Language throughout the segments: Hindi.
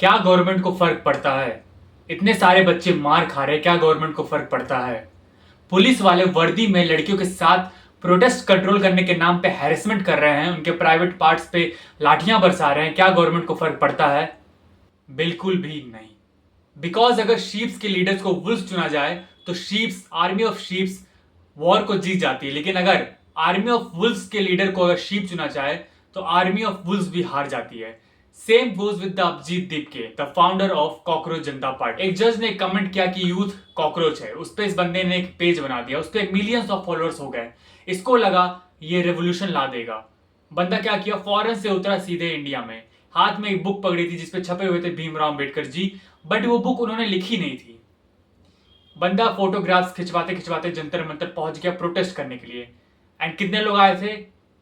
क्या गवर्नमेंट को फर्क पड़ता है? इतने सारे बच्चे मार खा रहे हैं, क्या गवर्नमेंट को फर्क पड़ता है? पुलिस वाले वर्दी में लड़कियों के साथ प्रोटेस्ट कंट्रोल करने के नाम पे हैरेसमेंट कर रहे हैं, उनके प्राइवेट पार्ट्स पे लाठियां बरसा रहे हैं, क्या गवर्नमेंट को फर्क पड़ता है? बिल्कुल भी नहीं। बिकॉज अगर शीप्स के लीडर्स को वुल्फ चुना जाए तो sheeps, army of sheeps war को जीत जाती है, लेकिन अगर आर्मी ऑफ वुल्फ्स के लीडर को अगर शीप चुना जाए तो आर्मी ऑफ वुल्फ्स भी हार जाती है। Same goes with the Abhijit Dipke, the founder of Cockroach Janta Party. एक जज ने कमेंट किया कि यूथ कॉकरोच है, उस पर इस बंदे ने एक पेज बना दिया, उस पर मिलियंस ऑफ फॉलोअर्स हो गए। इसको लगा ये रेवोल्यूशन ला देगा। बंदा क्या किया, फॉरेन से उतरा सीधे इंडिया में, हाथ में एक बुक पकड़ी थी जिसपे छपे हुए थे भीमराव अंबेडकर जी, बट वो बुक उन्होंने लिखी नहीं थी। बंदा फोटोग्राफ्स खिंचवाते खिंचवाते जंतर मंतर पहुंच गया प्रोटेस्ट करने के लिए। एंड कितने लोग आए थे?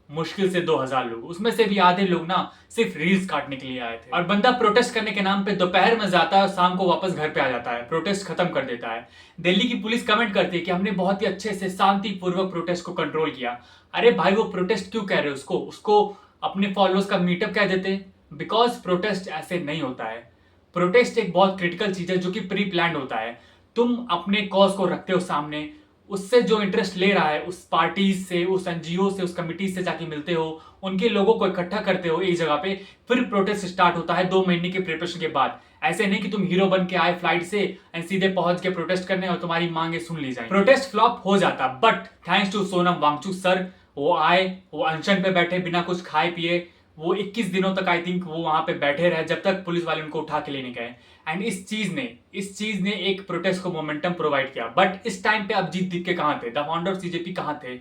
मुश्किल से 2000 लोग, उसमें से भी आधे लोग ना सिर्फ रील्स काटने के लिए आए थे। और बंदा प्रोटेस्ट करने के नाम पे दोपहर में जाता है और शाम को वापस घर पे आ जाता है, प्रोटेस्ट खत्म कर देता है। दिल्ली की पुलिस कमेंट करती है कि हमने बहुत ही अच्छे से शांतिपूर्वक प्रोटेस्ट को कंट्रोल किया। अरे भाई, वो प्रोटेस्ट क्यों कह रहे हो? उसको अपने फॉलोअर्स का मीटअप कह देते। बिकॉज प्रोटेस्ट ऐसे नहीं होता है। प्रोटेस्ट एक बहुत क्रिटिकल चीज है जो कि प्री प्लान होता है। तुम अपने कॉज को रखते हो सामने, उससे जो इंटरेस्ट ले रहा है उस पार्टी से, उस एनजीओ से, उस कमिटी से जाके मिलते हो, उनके लोगों को इकट्ठा करते हो एक जगह पे, फिर प्रोटेस्ट स्टार्ट होता है 2 महीने के प्रिपरेशन के बाद। ऐसे नहीं कि तुम हीरो बन के आए फ्लाइट से एंड सीधे पहुंच के प्रोटेस्ट करने और तुम्हारी मांगे सुन ली जाए। प्रोटेस्ट फ्लॉप हो जाता, but thanks to Sonam Wangchuk sir, वो आए, वो अनशन पे बैठे बिना कुछ खाए पिए, वो 21 दिनों तक आई थिंक वो वहां पे बैठे रहे जब तक पुलिस वाले उनको उठा के लेने गए। एंड इस चीज ने एक प्रोटेस्ट को मोमेंटम प्रोवाइड किया। बट इस टाइम पे अभिजीत दीपके कहाँ थे? द फाउंडर ऑफ सीजेपी कहाँ थे?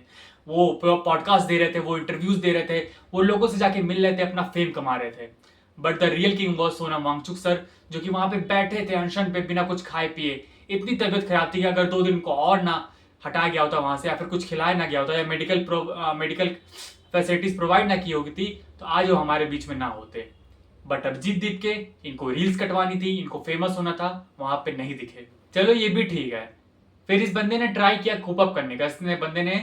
वो पॉडकास्ट दे रहे थे, वो इंटरव्यूज दे रहे थे, वो लोगों से जाके मिल रहे थे, अपना फेम कमा रहे थे। But the real king was Sonam Wangchuk sir, जो कि वहां पे बैठे थे अनशन पे बिना कुछ खाए पिए। इतनी तबियत खराब थी कि अगर 2 दिन को और ना हटाया गया होता वहां से, या फिर कुछ खिलाया ना गया होता, या मेडिकल फैसिलिटीज प्रोवाइड ना की होगी थी, तो आज वो हमारे बीच में ना होते। बट अभिजीत दीपके, इनको रील्स कटवानी थी, इनको फेमस होना था, वहां पे नहीं दिखे। चलो ये भी ठीक है। फिर इस बंदे ने ट्राई किया कोप अप करने का, इसने बंदे ने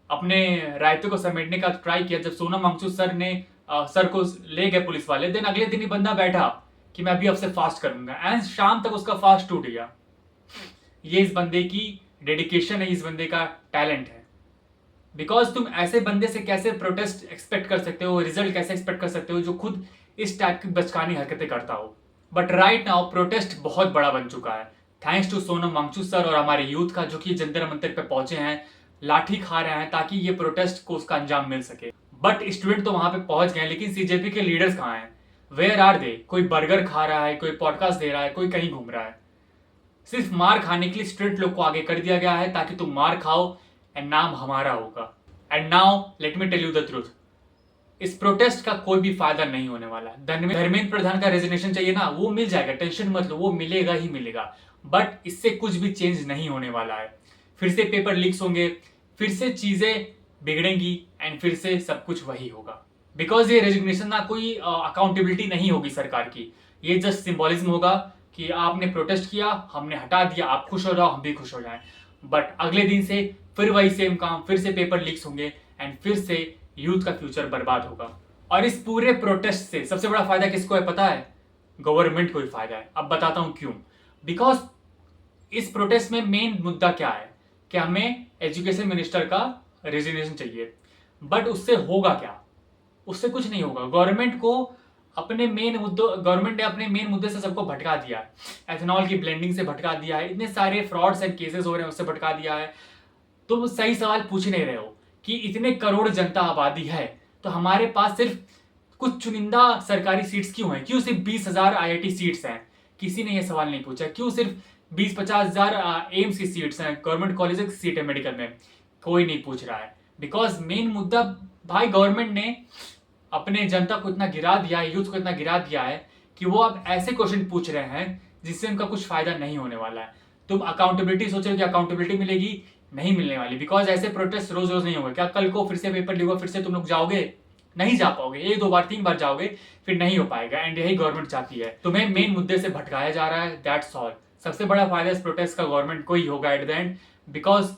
अपने रायते को समेटने का ट्राई किया। जब सोनम वांगचुक सर ने सर को ले गए पुलिस वाले, देन अगले दिन ही बंदा बैठा कि मैं अभी अब से फास्ट करूंगा, एंड शाम तक उसका फास्ट टूट गया। ये इस बंदे की डेडिकेशन है, इस बंदे का टैलेंट है। बिकॉज तुम ऐसे बंदे से कैसे प्रोटेस्ट एक्सपेक्ट कर सकते हो, रिजल्ट कैसे एक्सपेक्ट कर सकते हो जो खुद इस टाइप की बचकानी हरकतें करता हो? बट राइट नाउ प्रोटेस्ट बहुत बड़ा बन चुका है, thanks to Sonam Wangchuk sir और हमारे यूथ का, जो कि जंतर मंतर पे पहुंचे हैं, लाठी खा रहे हैं ताकि ये प्रोटेस्ट को उसका अंजाम मिल सके। बट स्टूडेंट तो वहां पे पहुंच गए, लेकिन सीजेपी के लीडर्स कहाँ हैं? Where are they? कोई बर्गर खा रहा है, कोई पॉडकास्ट दे रहा है, कोई कहीं घूम रहा है। सिर्फ मार खाने के लिए स्टूडेंट लोग को आगे कर दिया गया है ताकि तुम मार खाओ एंड नाम हमारा होगा। And now let me tell you the truth, इस प्रोटेस्ट का कोई भी फायदा नहीं होने वाला। धर्मेंद्र प्रधान का रेजिग्नेशन चाहिए ना, वो मिल जाएगा, टेंशन मत लो, वो मिलेगा ही मिलेगा। बट इससे कुछ भी चेंज नहीं होने वाला है। फिर से पेपर लीक्स होंगे, फिर से चीजें बिगड़ेंगी, एंड फिर से सब कुछ वही होगा। बिकॉज ये रेजिग्नेशन ना कोई अकाउंटेबिलिटी नहीं होगी सरकार की, ये जस्ट सिंबॉलिज्म होगा कि आपने प्रोटेस्ट किया, हमने हटा दिया, आप खुश हो जाओ, हम भी खुश हो जाएं। बट अगले दिन से फिर वही सेम काम, फिर से पेपर लीक्स होंगे, एंड फिर से यूथ का फ्यूचर बर्बाद होगा। और इस पूरे प्रोटेस्ट से सबसे बड़ा फायदा किसको है पता है? गवर्नमेंट को ही फायदा है। अब बताता हूं क्यों। बिकॉज इस प्रोटेस्ट में मेन मुद्दा क्या है कि हमें एजुकेशन मिनिस्टर का रेजिग्नेशन चाहिए। बट उससे होगा क्या? उससे कुछ नहीं होगा। गवर्नमेंट ने अपने मेन मुद्दे से सबको भटका दिया है। एथेनॉल की ब्लेंडिंग से भटका दिया है, इतने सारे फ्रॉड्स एंड केसेस हो रहे हैं उससे भटका दिया है। तुम सही सवाल पूछ नहीं रहे हो कि इतने करोड़ जनता आबादी है तो हमारे पास सिर्फ कुछ चुनिंदा सरकारी सीट्स क्यों हैं? क्यों सिर्फ 20,000 आईआईटी सीट्स हैं? किसी ने यह सवाल नहीं पूछा। क्यों सिर्फ 20-50,000 एम्स की सीट्स हैं, गवर्नमेंट कॉलेज की सीट है मेडिकल में? कोई नहीं पूछ रहा है। बिकॉज मेन मुद्दा, भाई गवर्नमेंट ने अपने जनता को इतना गिरा दिया है, यूथ को इतना गिरा दिया है कि वो अब ऐसे क्वेश्चन पूछ रहे हैं जिससे उनका कुछ फायदा नहीं होने वाला है। तुम अकाउंटेबिलिटी सोच रहे हो कि अकाउंटेबिलिटी मिलेगी? नहीं मिलने वाली। बिकॉज ऐसे प्रोटेस्ट रोज रोज नहीं होंगे। क्या कल को फिर से पेपर लीक होगा, फिर से तुम लोग जाओगे? नहीं जा पाओगे। 1-2 बार 3 बार जाओगे, फिर नहीं हो पाएगा। एंड यही गवर्नमेंट चाहती है, तुम्हें मेन मुद्दे से भटकाया जा रहा है, दैट्स ऑल। सबसे बड़ा फायदा इस प्रोटेस्ट का गवर्नमेंट को ही होगा एट द एंड, बिकॉज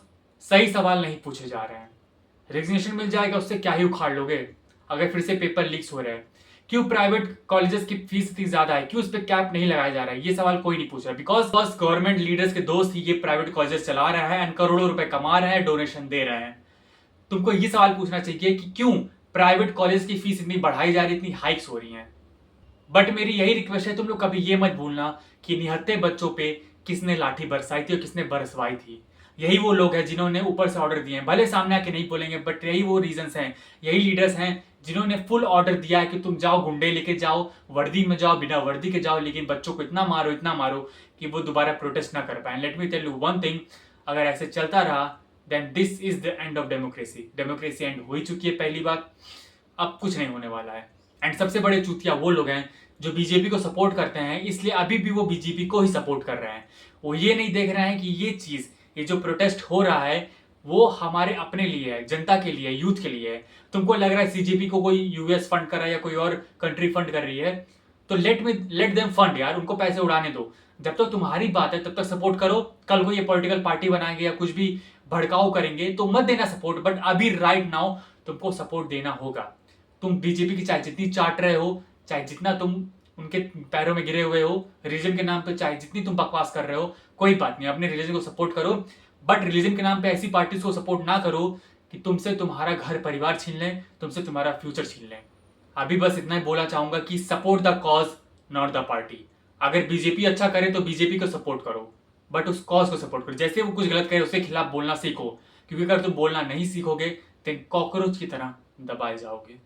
सही सवाल नहीं पूछे जा रहे हैं। रेजिग्नेशन मिल जाएगा, उससे क्या ही उखाड़ लोगे अगर फिर से पेपर लीक्स हो रहे हैं? क्यों प्राइवेट कॉलेजेस की फीस इतनी ज्यादा है, क्यों उस पर कैप नहीं लगाया जा रहा है, ये सवाल कोई नहीं पूछ रहा। बिकॉज गवर्नमेंट लीडर्स के दोस्त ही ये प्राइवेट कॉलेजेस चला रहा है एंड करोड़ों रुपए कमा रहे हैं, डोनेशन दे रहे हैं। तुमको ये सवाल पूछना चाहिए कि क्यों प्राइवेट कॉलेज की फीस इतनी बढ़ाई जा रही है, इतनी हाइक्स हो रही हैं। बट मेरी यही रिक्वेस्ट है, तुम लोग कभी ये मत भूलना कि निहत्थे बच्चों पे किसने लाठी बरसाई थी और किसने बरसवाई थी। यही वो लोग हैं जिन्होंने ऊपर से ऑर्डर दिए हैं, भले सामने आके नहीं बोलेंगे, बट यही वो रीजंस हैं, यही लीडर्स हैं जिन्होंने फुल ऑर्डर दिया है कि तुम जाओ, गुंडे लेके जाओ, वर्दी में जाओ, बिना वर्दी के जाओ, लेकिन बच्चों को इतना मारो कि वो दोबारा प्रोटेस्ट ना कर पाए। Let me tell you one thing, अगर ऐसे चलता रहा then this is the end of democracy. Democracy end हो ही चुकी है पहली बात, अब कुछ नहीं होने वाला है। एंड सबसे बड़े चूतिया वो लोग हैं जो बीजेपी को सपोर्ट करते हैं, इसलिए अभी भी वो बीजेपी को ही सपोर्ट कर रहे हैं। वो ये नहीं देख रहे हैं कि ये चीज, ये जो प्रोटेस्ट हो रहा है वो हमारे अपने लिए है, जनता के लिए, यूथ के लिए है। तुमको लग रहा है सीजेपी को कोई यूएस फंड कर रहा है या कोई और कंट्री फंड कर रही है, तो लेट देम फंड यार, उनको पैसे उड़ाने दो। जब तक तुम्हारी बात है तब तक सपोर्ट करो। कल को ये पॉलिटिकल पार्टी बनाएंगे या कुछ भी भड़काऊ करेंगे तो मत देना सपोर्ट, बट अभी राइट नाउ तुमको सपोर्ट देना होगा। तुम बीजेपी की चाहे जितनी चाट रहे हो, चाहे जितना तुम उनके पैरों में गिरे हुए हो, रिलीजन के नाम पे चाहे जितनी तुम बकवास कर रहे हो, कोई बात नहीं, अपने रिलीजन को सपोर्ट करो, बट रिलीजन के नाम पे ऐसी पार्टीज को सपोर्ट ना करो कि तुमसे तुम्हारा घर परिवार छीन लें, तुमसे तुम्हारा फ्यूचर छीन लें। अभी बस इतना ही बोलना चाहूंगा कि support the cause not the party. अगर बीजेपी अच्छा करे तो बीजेपी को सपोर्ट करो, बट उस कॉज को सपोर्ट करो। जैसे वो कुछ गलत करे उसके खिलाफ बोलना सीखो, क्योंकि अगर तुम बोलना नहीं सीखोगे तो कॉकरोच की तरह दबाए जाओगे।